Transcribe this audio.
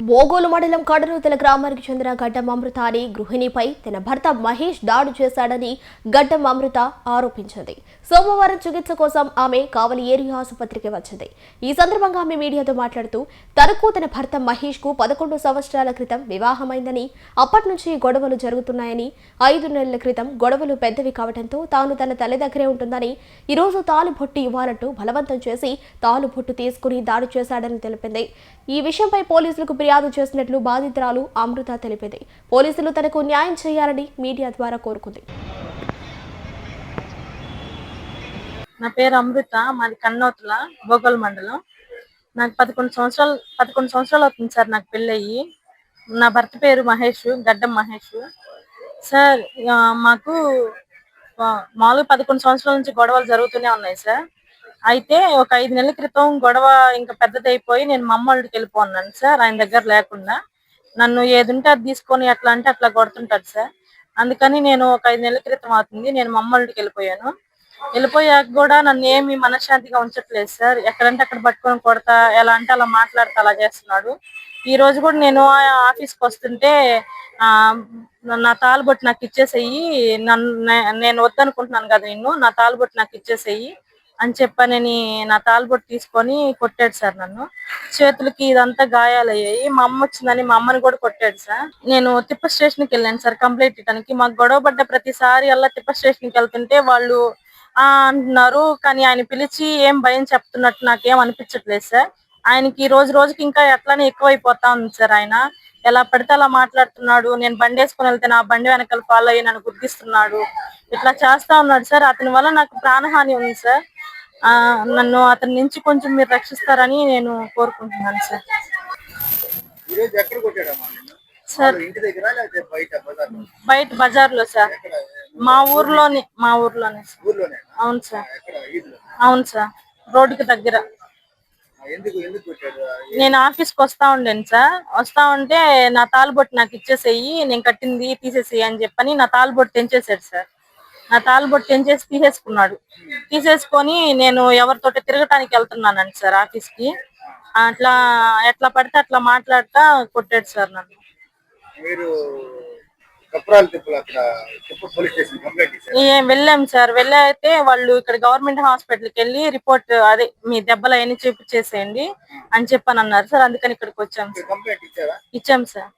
బోగోలు మండలం కడనూతల గ్రామానికి చెందిన గడ్డం అమృత అనే గృహిణిపై తన భర్త మహేష్ దాడి చేశాడని గడ్డం అమృత ఆరోపించింది. సోమవారం చికిత్స కోసం ఆమె కావలి ఏరియా ఆసుపత్రికి వచ్చింది. ఈ సందర్భంగా ఆమె మీడియాతో మాట్లాడుతూ తనకు తన భర్త మహేష్ కు 11 సంవత్సరాల క్రితం వివాహమైందని, అప్పటి నుంచి గొడవలు జరుగుతున్నాయని, 5 నెలల క్రితం గొడవలు పెద్దవి కావడంతో తాను తన తల్లి దగ్గరే ఉంటుందని, ఈ రోజు తాళిబొట్టు ఇవ్వాలంటూ బలవంతం చేసి తాళిబొట్టు తీసుకుని దాడి చేశాడని తెలిపింది. ఈ విషయంపై పోలీసులకు ఫిర్యాదు చేసినట్లు బాధితురాలు అమృత తెలిపింది. పోలీసులు తనకు న్యాయం చేయాలని మీడియా ద్వారా కోరుకుంది. నా పేరు అమృత, మాది కన్నోతుల బోగోల్ మండలం. నాకు 11 సంవత్సరాలు అవుతుంది సార్ నాకు పెళ్ళయ్యి. నా భర్త పేరు మహేష్, గడ్డం మహేష్ సార్. మాకు మామూలుగా 11 సంవత్సరాల నుంచి గొడవలు జరుగుతూనే ఉన్నాయి సార్. అయితే ఒక 5 నెలల క్రితం గొడవ ఇంకా పెద్దదైపోయి నేను మా అమ్మోళ్ళకి వెళ్ళిపోన్నాను సార్. ఆయన దగ్గర లేకుండా నన్ను ఏదుంటే అది తీసుకొని ఎట్లా అంటే అట్లా కొడుతుంటాడు సార్. అందుకని నేను ఒక 5 నెలల క్రితం అవుతుంది నేను మా అమ్మోళ్ళకి వెళ్ళిపోయాను. వెళ్ళిపోయాక కూడా నన్ను ఏమి మనశ్శాంతిగా ఉంచట్లేదు సార్. ఎక్కడంటే అక్కడ పట్టుకొని కొడతా, ఎలా అంటే అలా మాట్లాడతా అలా చేస్తున్నాడు. ఈ రోజు కూడా నేను ఆఫీస్కి వస్తుంటే నా తాళబొట్టు నాకు ఇచ్చేసేయి, నేను వద్దనుకుంటున్నాను కదా, నా తాళబొట్టు నాకు ఇచ్చేసేయి అని చెప్పనని నా తాళబొట్టు తీసుకొని కొట్టాడు సార్. నన్ను చేతులకి ఇదంతా గాయాలయ్యాయి. మా అమ్మ వచ్చిందని మా అమ్మని కూడా కొట్టాడు సార్. నేను తిప్ప స్టేషన్కి వెళ్ళాను సార్ కంప్లైంట్ ఇవ్వడానికి. మాకు గొడవ పడ్డ ప్రతిసారి అలా తిప్ప స్టేషన్కి వెళ్తుంటే వాళ్ళు అంటున్నారు, కానీ ఆయన పిలిచి ఏం భయం చెప్తున్నట్టు నాకేం అనిపించట్లేదు సార్. ఆయనకి రోజు రోజుకి ఇంకా ఎట్లానే ఎక్కువైపోతా ఉంది సార్. ఆయన ఎలా పడితే అలా మాట్లాడుతున్నాడు. నేను బండి వేసుకుని వెళ్తే నా బండి వెనకాల ఫాలో అయ్యి నన్ను గుర్తిస్తున్నాడు. ఇట్లా చేస్తా ఉన్నాడు సార్. అతని వల్ల నాకు ప్రాణహాని ఉంది సార్. నన్ను అతని నుంచి కొంచెం మీరు రక్షిస్తారని నేను కోరుకుంటున్నాను సార్. సార్ బయట బజార్లో సార్, మా ఊర్లోనే అవును సార్. అవును సార్, రోడ్డుకి దగ్గర. నేను ఆఫీస్కి వస్తా ఉండాను సార్. వస్తా ఉంటే నా తాళబొట్టు నాకు ఇచ్చేసేయి, నేను కట్టింది తీసేసేయి అని చెప్పని నా తాళబొట్టు తెంచేసాడు సార్. నా తాళబొట్టు తెంచేసి తీసేసుకొని నేను ఎవరితోటి తిరగటానికి వెళ్తున్నానండి సార్ ఆఫీస్కి. అట్లా ఎట్లా పడితే అట్లా మాట్లాడుతా కొట్టాడు సార్ నన్ను. వెళ్ళాం సార్. వెళ్ళైతే వాళ్ళు ఇక్కడ గవర్నమెంట్ హాస్పిటల్కి వెళ్ళి రిపోర్ట్ అదే మీ దెబ్బలు అవన్నీ చూపించేసేయండి అని చెప్పని అన్నారు సార్. అందుకని ఇక్కడికి వచ్చాం సార్. ఇచ్చాం సార్.